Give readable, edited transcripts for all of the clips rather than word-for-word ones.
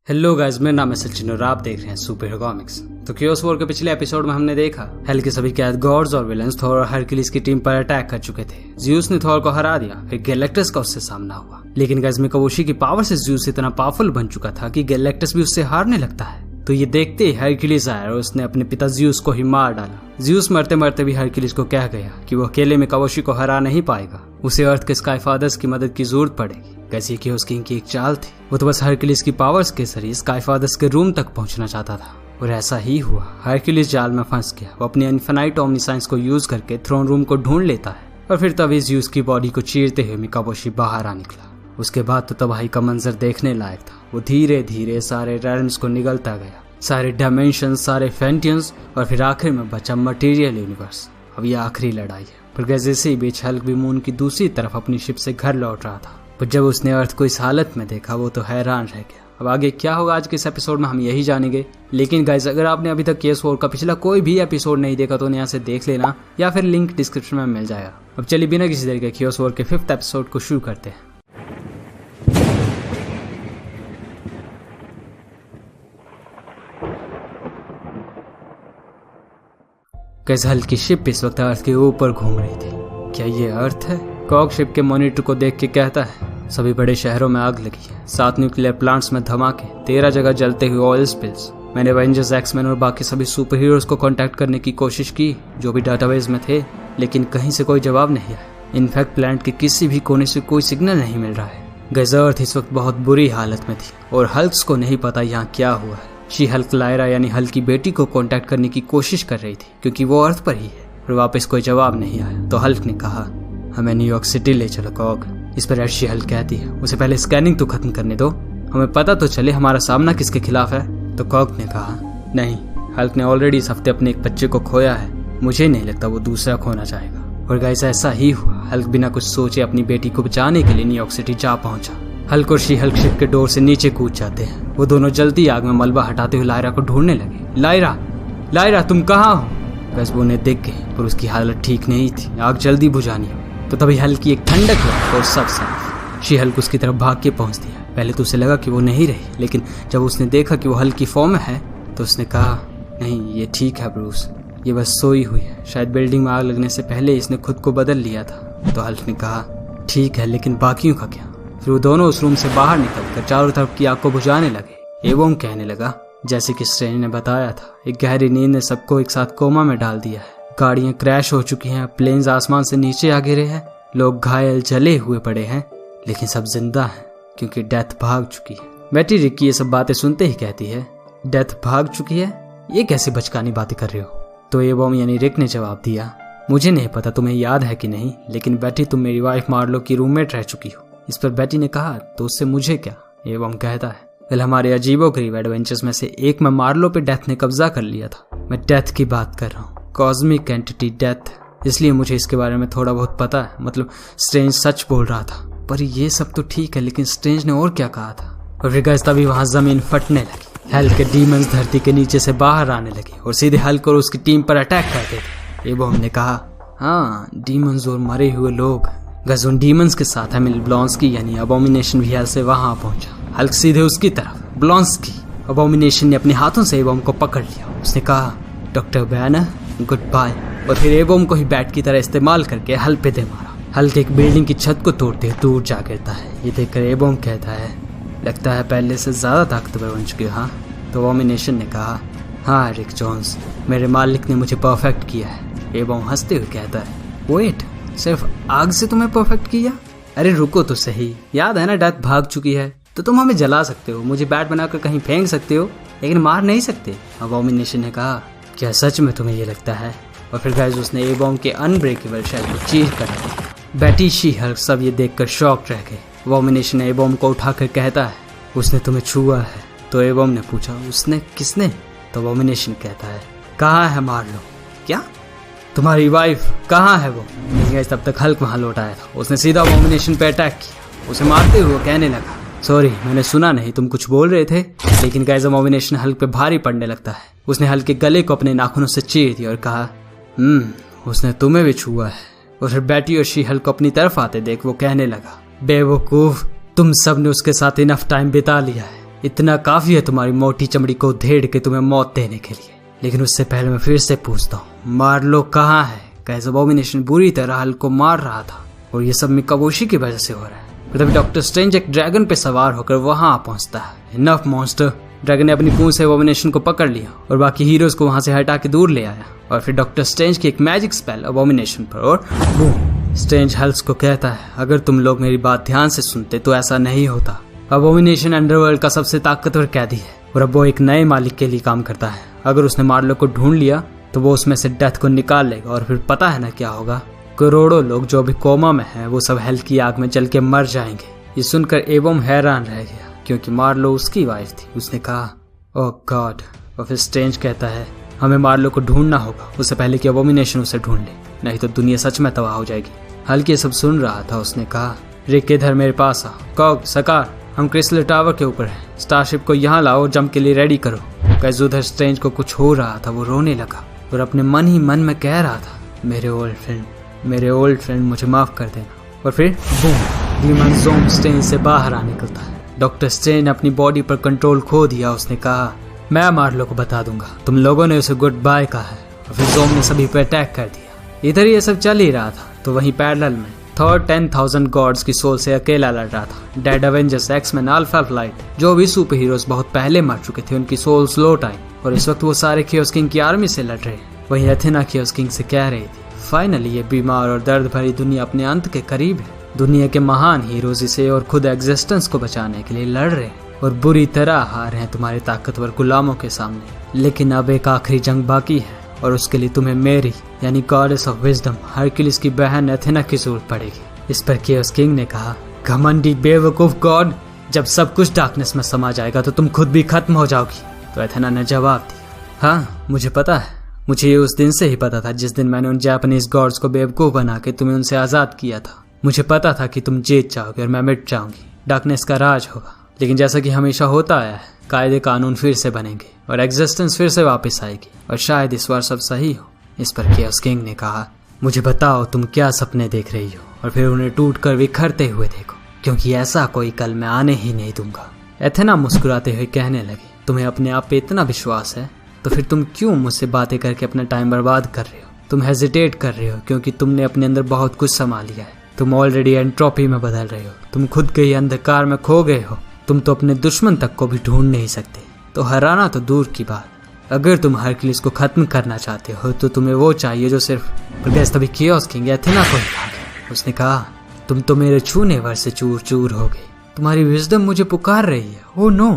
Hello guys, मेरा नाम है सचिन और आप देख रहे हैं सुपर हीरो कॉमिक्स। तो क्योस वॉर के पिछले एपिसोड में हमने देखा हेल के सभी कैद गॉड्स और विलेंस थॉर और हरक्यूलिस की टीम पर अटैक कर चुके थे। ज़्यूस ने थॉर को हरा दिया, फिर गैलेक्टस का उससे सामना हुआ। लेकिन गाइस मिकाबोशी की पावर से ज़्यूस इतना पावरफुल बन चुका था कि गैलेक्टस भी उससे हारने लगता है। तो ये देखते ही हरक्यूलिस आया और उसने अपने पिता ज़्यूस को ही मार डाला। ज़्यूस मरते मरते भी हरक्यूलिस को कह गया कि वो अकेले मिकाबोशी को हरा नहीं पाएगा, उसे अर्थ के स्काई फादर्स की मदद की जरूरत पड़ेगी। कैसे कि उसकी इनकी एक चाल थी, वो तो बस हरक्यूलिस की पावर्स के जरिए स्काई फादर्स के रूम तक पहुंचना चाहता था और ऐसा ही हुआ। हरक्यूलिस जाल में फंस गया। वो अपनी इनफिनाइट ओमनीसाइंस को यूज करके थ्रोन रूम को ढूंढ लेता है और फिर तभी ज़्यूस की बॉडी को चीरते हुए मिकाबोशी बाहर आ निकला। उसके बाद तो तबाही का मंजर देखने लायक था। वो धीरे धीरे सारे रेल्म्स को निगलता गया, सारे डायमेंशन, सारे फेंटियंस और फिर आखिर में बचा मटेरियल यूनिवर्स। अब ये आखिरी लड़ाई है। पर गैस इसी बीच हल्क भी मून की दूसरी तरफ अपनी शिप से घर लौट रहा था। पर जब उसने अर्थ को इस हालत में देखा वो तो हैरान रह गया। अब आगे क्या होगा आज के इस एपिसोड में हम यही जानेंगे। लेकिन गाइस अगर आपने अभी तक केस 4 का पिछला कोई भी एपिसोड नहीं देखा तो उन्हें यहाँ से देख लेना या फिर लिंक डिस्क्रिप्शन में मिल जाएगा। अब चलिए बिना किसी देर के केस 4 के 5th एपिसोड को शुरू करते हैं। गाइस हल्क की शिप इस वक्त अर्थ के ऊपर घूम रही थी। क्या ये अर्थ है? कॉक शिप के मॉनिटर को देख के कहता है सभी बड़े शहरों में आग लगी है, 7 न्यूक्लियर प्लांट्स में धमाके, 13 जगह जलते हुए ऑयल स्पिल्स। मैंने एवेंजर्स, एक्समैन और बाकी सभी सुपर हीरोज को कांटेक्ट करने की कोशिश की जो भी डाटाबेस में थे, लेकिन कहीं से कोई जवाब नहीं आया। इनफैक्ट प्लांट के किसी भी कोने से कोई सिग्नल नहीं मिल रहा है। गाइस अर्थ इस वक्त बहुत बुरी हालत में थी और हल्क को नहीं पता यहाँ क्या हुआ है। शी हल्क लायरा यानी हल्क की बेटी को कांटेक्ट करने की कोशिश कर रही थी क्योंकि वो अर्थ पर ही है और वापस कोई जवाब नहीं आया। तो हल्क ने कहा हमें न्यूयॉर्क सिटी ले चलो कॉक। इस पर शी हल्क कहती है उसे पहले स्कैनिंग तो खत्म करने दो, हमें पता तो चले हमारा सामना किसके खिलाफ है। तो कॉक ने कहा नहीं, हल्क ने ऑलरेडी इस हफ्ते अपने एक बच्चे को खोया है, मुझे नहीं लगता वो दूसरा खोना चाहेगा। और गाइस ऐसा ही हुआ। हल्क बिना कुछ सोचे अपनी बेटी को बचाने के लिए न्यूयॉर्क सिटी जा पहुंचा। हल्क और शी हल्क शिप के डोर से नीचे कूद जाते हैं। वो दोनों जल्दी आग में मलबा हटाते हुए लायरा को ढूंढने लगे। लायरा, लायरा तुम कहाँ हो? बस वो उन्हें दिख गई पर उसकी हालत ठीक नहीं थी, आग जल्दी बुझानी हो। तो तभी हल्क की एक ठंडक लगी और सब साफ। शी हल्क उसकी तरफ भाग के पहुंचती है। पहले तो उसे लगा कि वो नहीं रही, लेकिन जब उसने देखा कि वो हल्क की फॉर्म में है तो उसने कहा नहीं ये ठीक है ब्रूस, ये बस सोई हुई है, शायद बिल्डिंग में आग लगने से पहले इसने खुद को बदल लिया था। तो हल्क ने कहा ठीक है, लेकिन बाकियों का क्या? फिर वो दोनों उस रूम से बाहर निकलकर चारों तरफ की आग को बुझाने लगे एवं कहने लगा जैसे कि स्ट्रेंज ने बताया था, एक गहरी नींद ने सबको एक साथ कोमा में डाल दिया है। गाड़ियां क्रैश हो चुकी हैं, प्लेन्स आसमान से नीचे आ गिरे हैं, लोग घायल जले हुए पड़े हैं, लेकिन सब जिंदा हैं क्योंकि डेथ भाग चुकी है। बेटी रिक्की ये सब बातें सुनते ही कहती है डेथ भाग चुकी है? ये कैसी बचकानी बातें कर रहे हो? तो ये बॉम यानी रिक ने जवाब दिया मुझे नहीं पता तुम्हें याद है कि नहीं, लेकिन बेटी तुम मेरी वाइफ मार्लो की रूममेट रह चुकी हो। इस पर बेटी ने कहा तो उससे मुझे क्या? ये बॉम कहता है वेल हमारे अजीबोगरीब एडवेंचर्स में से एक में मार्लो पे डेथ ने कब्जा कर लिया था। मैं डेथ की बात कर रहा हूँ, कॉस्मिक एंटिटी डेथ, इसलिए मुझे इसके बारे में थोड़ा बहुत पता है। मतलब स्ट्रेंज सच बोल रहा था। पर ये सब तो ठीक है, लेकिन स्ट्रेंज ने और क्या कहा था? और फिर गाइस तभी वहां जमीन फटने लगी। हल्क के डीमंस धरती के नीचे से बाहर आने लगे और सीधे हल्क और उसकी टीम पर अटैक करते थे। एबो हमने कहा हाँ डीमंस और मरे हुए लोग। गाइस उन डीमंस के साथ एमिल ब्लॉन्स्की यानी अबोमिनेशन भी से वहां पहुंचा। हल्क सीधे उसकी तरफ। ब्लॉन्स्की, अबोमिनेशन ने अपने हाथों से एबोम को पकड़ लिया। उसने कहा डॉक्टर बैनर गुड बाय, और फिर एबोम को ही बैट की तरह इस्तेमाल करके हल्क पे दे मारा। हल्क एक बिल्डिंग की छत को तोड़ते दूर जा गिरता है। ये देखकर एबोम कहता है लगता है पहले से ज्यादा ताकतवर बन चुके हो हाँ? तो अबोमिनेशन ने कहा हाँ रिक जोन्स, मेरे मालिक ने मुझे परफेक्ट किया है। एबोम हंसते हुए कहता है वेट, सिर्फ आग से तुम्हें परफेक्ट किया? अरे रुको तो सही, याद है ना डेथ भाग चुकी है तो तुम हमें जला सकते हो, मुझे बैट बनाकर कहीं फेंक सकते हो, लेकिन मार नहीं सकते। अबोमिनेशन ने कहा क्या सच में तुम्हें ये लगता है? और फिर गाइस उसने एबोम के अनब्रेकेबल शेल को चीर कर दिया। बेटी शी हल्क सब ये देखकर शॉक रह गए। अबोमिनेशन एबोम को उठाकर कहता है उसने तुम्हें छुआ है। तो एबोम ने पूछा उसने? किसने? तो अबोमिनेशन कहता है कहाँ है मार्लो? क्या तुम्हारी वाइफ कहाँ है वो? तब तक हल्क वहां लौट आया था। उसने सीधा अबोमिनेशन पे अटैक किया। उसे मारते हुए कहने लगा सॉरी मैंने सुना नहीं, तुम कुछ बोल रहे थे। लेकिन गाइस अबोमिनेशन हल्क पे भारी पड़ने लगता है। उसने हल्क के गले को अपने नाखूनों से चीर दिया और कहा उसने तुम्हें भी छुआ है। और फिर बेटी और शी हल्क को अपनी तरफ आते देख वो कहने लगा बेवकूफ, तुम सब ने उसके साथ इनफ टाइम बिता लिया है, इतना काफी है तुम्हारी मोटी चमड़ी को उधेड़ के तुम्हें मौत देने के लिए। लेकिन उससे पहले मैं फिर से पूछता हूँ, मार्लो कहाँ है? कैसे अबॉमिनेशन बुरी तरह हल्क को मार रहा था और ये सब मिकाबोशी की वजह से हो रहा है। तभी डॉक्टर स्ट्रेंज एक ड्रैगन पे सवार होकर वहां पहुंचता है। Enough monster. ड्रैगन ने अपनी पूंछ से अबॉमिनेशन को पकड़ लिया और बाकी हीरोज को वहां से हटा के दूर ले आया और फिर डॉक्टर स्ट्रेंज की एक मैजिक स्पेल अबॉमिनेशन पर और बूम। स्ट्रेंज हल्क को कहता है, अगर तुम लोग मेरी बात ध्यान से सुनते तो ऐसा नहीं होता। अबॉमिनेशन अंडरवर्ल्ड का सबसे ताकतवर कैदी है और अब वो एक नए मालिक के लिए काम करता है। अगर उसने मार्लो को ढूंढ लिया तो वो उसमें से डेथ को निकाल लेगा और फिर पता है ना क्या होगा? करोड़ों लोग जो अभी कोमा में हैं वो सब हेल की आग में जल के मर जाएंगे। ये सुनकर एवम हैरान रह गया क्योंकि मार्लो उसकी वाइफ थी। उसने कहा, ओह गॉड। और फिर स्ट्रेंज कहता है, हमें मार्लो को ढूंढना होगा उससे पहले कि अबॉमिनेशन उसे ढूंढ ले, नहीं तो दुनिया सच में तबाह हो जाएगी। हल्क ये सब सुन रहा था। उसने कहा, रिक इधर मेरे पास आ। कॉग, सकार, हम क्रिस्टल टावर के ऊपर हैं। स्टारशिप को यहाँ लाओ और जंप के लिए रेडी करो। कैसे उधर स्ट्रेंज को कुछ हो रहा था। वो रोने लगा और अपने मन ही मन में कह रहा था, मेरे ओल्ड फ्रेंड मुझे माफ कर देना। और फिर बूम, ग्लीमन ज़ोम स्ट्रेंज से बाहर आ निकलता है। डॉक्टर स्ट्रेंज ने अपनी बॉडी पर कंट्रोल खो दिया। उसने कहा, मैं मार्लो को बता दूंगा, तुम लोगों ने उसे गुड बाय कहा है। और फिर ज़ोम ने सभी पर अटैक कर दिया। इधर ये सब चल ही रहा था तो वहीं पैरेलल में थॉर 10,000 गॉड्स की सोल से अकेला लड़ रहा था। डेड एवेंजर्स, एक्समैन, अल्फा फ्लाइट, जो भी सुपर हीरोज बहुत पहले मर चुके थे, उनकी सोल्स लौट आई और इस वक्त वो सारे कियोस किंग की आर्मी से लड़ रहे। वहीं एथेना कियोस किंग से कह रही थी, फाइनली ये बीमार और दर्द भरी दुनिया अपने अंत के करीब है। दुनिया के महान हीरोज इसे और खुद एग्जिस्टेंस को बचाने के लिए लड़ रहे हैं और बुरी तरह हार हैं तुम्हारे ताकतवर गुलामों के सामने। लेकिन अब एक आखिरी जंग बाकी है और उसके लिए तुम्हें मेरी यानी गॉडेस ऑफ विजडम हरक्यूलिस की बहन एथेना की जरूरत पड़ेगी। इस पर कियोस किंग ने कहा, घमंडी बेवकूफ गॉड, जब सब कुछ डार्कनेस में समा जाएगा तो तुम खुद भी खत्म हो जाओगी। तो एथेना ने जवाब दिया, हाँ मुझे पता है, मुझे ये उस दिन से ही पता था जिस दिन मैंने उन जापानीज गॉड्स को बेवकूफ बना के तुम्हें उनसे आजाद किया था। मुझे पता था कि तुम जीत जाओगे और मैं मिट जाऊंगी, डार्कनेस का राज होगा। लेकिन जैसा कि हमेशा होता आया है, कायदे कानून फिर से बनेंगे और एग्जिस्टेंस फिर से वापस आएगी और शायद इस बार सब सही हो। इस पर कियोस किंग ने कहा, मुझे बताओ तुम क्या सपने देख रही हो और फिर उन्हें टूटकर बिखरते हुए देखो, क्योंकि ऐसा कोई कल मैं आने ही नहीं दूंगा। एथेना मुस्कुराते हुए कहने लगी, तुम्हें अपने आप पे इतना विश्वास है तो फिर तुम क्यों मुझसे बातें करके अपना टाइम बर्बाद कर रहे हो? तुम हेजिटेट कर रहे हो क्योंकि तुमने अपने अंदर बहुत कुछ समा लिया है। तुम ऑलरेडी एंट्रोपी में बदल रहे हो, तुम खुद के ही अंधकार में खो गए हो। तुम तो अपने दुश्मन तक को भी ढूंढ नहीं सकते, तो हराना तो दूर की बात। अगर तुम हरक्यूलिस को खत्म करना चाहते हो तो तुम्हें वो चाहिए जो सिर्फ तभी कियोस किंग एथेना को ही। उसने कहा, तुम तो मेरे छूने भर से चूर चूर हो गए। तुम्हारी विजडम मुझे पुकार रही है। ओह नो,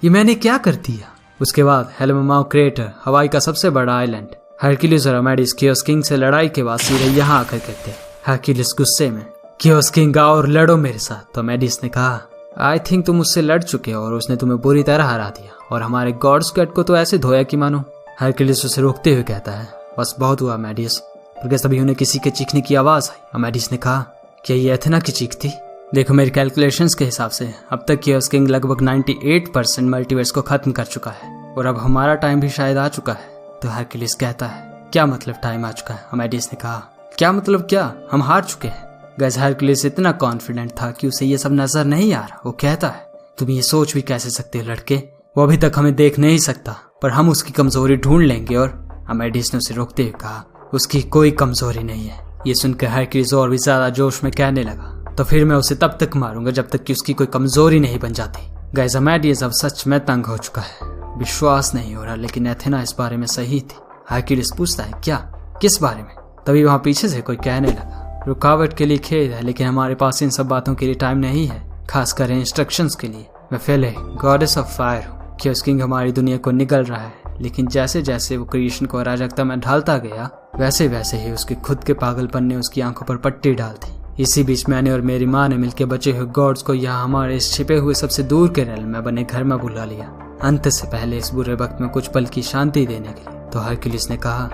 ये मैंने क्या कर दिया? उसके बाद हेलमाओ क्रेटर, हवाई का सबसे बड़ा आइलैंड। हरक्यूलिस और अमेडिस कियोस किंग से लड़ाई के बाद सीधे यहाँ आकर कहते। हरक्यूलिस गुस्से में, कियोस किंग आओ और लड़ो मेरे साथ। तो अमेडिस ने कहा, आई थिंक तुम उससे लड़ चुके हो और उसने तुम्हें बुरी तरह हरा दिया और हमारे गॉड स्क्वाड को तो ऐसे धोया कि मानो। हरक्यूलिस उसे रोकते हुए कहता है, बस बहुत हुआ अमेडिस। फिर तभी उन्हें किसी के चीखने की आवाज आई। अमेडिस ने कहा, क्या ये एथेना की चीख थी? देखो मेरे कैलकुलेशंस के हिसाब से अब तक कियोस किंग लगभग 98% मल्टीवर्स को खत्म कर चुका है और अब हमारा टाइम भी शायद आ चुका है। तो हरक्यूलिस कहता है, क्या मतलब टाइम आ चुका है? अमेडिस ने कहा, क्या मतलब क्या? हम हार चुके हैं। गैस हरक्यूलिस इतना कॉन्फिडेंट था कि उसे ये सब नजर नहीं आ रहा। वो कहता है, तुम ये सोच भी कैसे सकते हो लड़के? वो अभी तक हमें देख नहीं सकता पर हम उसकी कमजोरी ढूंढ लेंगे। और अमेडिस ने उसे रोकते हुए कहा, उसकी कोई कमजोरी नहीं है। ये सुनकर हरक्यूलिस और भी ज्यादा जोश में कहने लगा, तो फिर मैं उसे तब तक मारूंगा जब तक कि उसकी कोई कमजोरी नहीं बन जाती। गैस अमेडिस अब सच में तंग हो चुका है, विश्वास नहीं हो रहा। लेकिन एथेना इस बारे में सही थी। हरक्यूलिस पूछता है, क्या? किस बारे में? तभी वहां पीछे से कोई कहने लगा, रुकावट के लिए खेद है लेकिन हमारे पास इन सब बातों के लिए टाइम नहीं है, खासकर इंस्ट्रक्शंस के लिए। मैं फेले, गॉडेस ऑफ फायर हूँ। कियोस किंग हमारी दुनिया को निगल रहा है, लेकिन जैसे जैसे वो क्रिएशन को अराजकता में ढालता गया वैसे वैसे ही उसके खुद के पागलपन ने उसकी आंखों पर पट्टी डाल दी। इसी बीच मैंने और मेरी माँ ने मिलकर बचे हुए गॉड्स को यहाँ हमारे इस छिपे हुए सबसे दूर के रेल में बने घर में बुला लिया, अंत से पहले इस बुरे वक्त में कुछ पल की शांति देने के लिए। तो हरक्यूलिस ने कहा,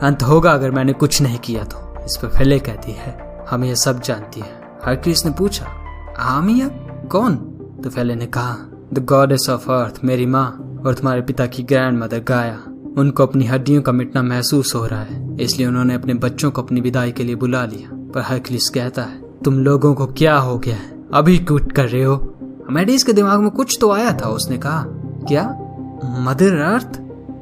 अंत होगा अगर मैंने कुछ नहीं किया तो। इस पर फेले कहती है, हम ये सब जानती है। हरक्यूलिस ने पूछा, आमिया कौन? तो फेले ने कहा, द गॉडेस ऑफ अर्थ, मेरी माँ और तुम्हारे पिता की ग्रैंड मदर गाया। उनको अपनी हड्डियों का मिटना महसूस हो रहा है, इसलिए उन्होंने अपने बच्चों को अपनी विदाई के लिए बुला लिया। पर हरक्यूलिस कहता है, तुम लोगों को क्या हो गया है? अभी क्विट कर रहे हो? अमेडियस के दिमाग में कुछ तो आया था। उसने कहा, क्या मदर अर्थ?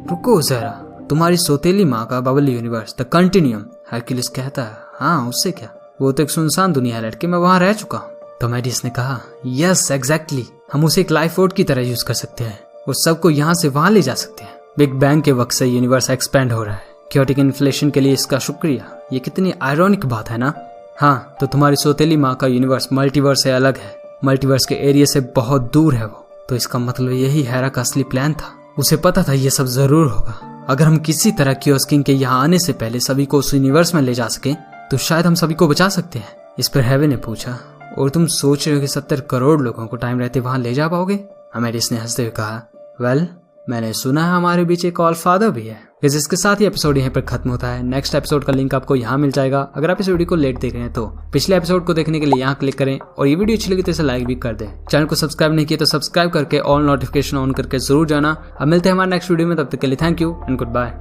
रुको जरा, तुम्हारी सौतेली माँ का bubble universe, the continuum. Hercules कहता है, हाँ उससे क्या, वो तो एक सुनसान दुनिया है लड़के, मैं वहां रह चुका हूँ। तो अमेडियस ने कहा, यस एग्जैक्टली, हम उसे एक लाइफ फोर्ड की तरह यूज कर सकते हैं और सबको यहाँ से वहां ले जा सकते हैं। बिग बैंग के वक्त से यूनिवर्स एक्सपेंड हो रहा है, क्योटिक इन्फ्लेशन के लिए इसका शुक्रिया। ये कितनी आयरॉनिक बात है ना। हाँ, तो तुम्हारी सौतेली माँ का यूनिवर्स मल्टीवर्स से अलग है, मल्टीवर्स के एरिया से बहुत दूर है वो। तो इसका मतलब यही हेरा का असली प्लान था। उसे पता था ये सब जरूर होगा। अगर हम किसी तरह क्योस किंग के यहाँ आने से पहले सभी को उस यूनिवर्स में ले जा सके तो शायद हम सभी को बचा सकते हैं। इस पर हेवे ने पूछा, और तुम सोच रहे हो कि 70 करोड़ लोगों को टाइम रहते वहां ले जा पाओगे? अमेडियस ने हंसते हुए कहा, वेल, मैंने सुना है हमारे बीच एक ऑल फादर भी है। इसके साथ ही एपिसोड यहीं पर खत्म होता है। नेक्स्ट एपिसोड का लिंक आपको यहाँ मिल जाएगा। अगर आप इस वीडियो को लेट देख रहे हैं तो पिछले एपिसोड को देखने के लिए यहाँ क्लिक करें, और ये वीडियो अच्छी लगी तो इसे लाइक भी कर दें। चैनल को सब्सक्राइब नहीं किया तो सब्सक्राइब करके ऑल नोटिफिकेशन ऑन करके जरूर जाना। अब मिलते हैं हमारे नेक्स्ट वीडियो में, तब तक के लिए thank you and good bye.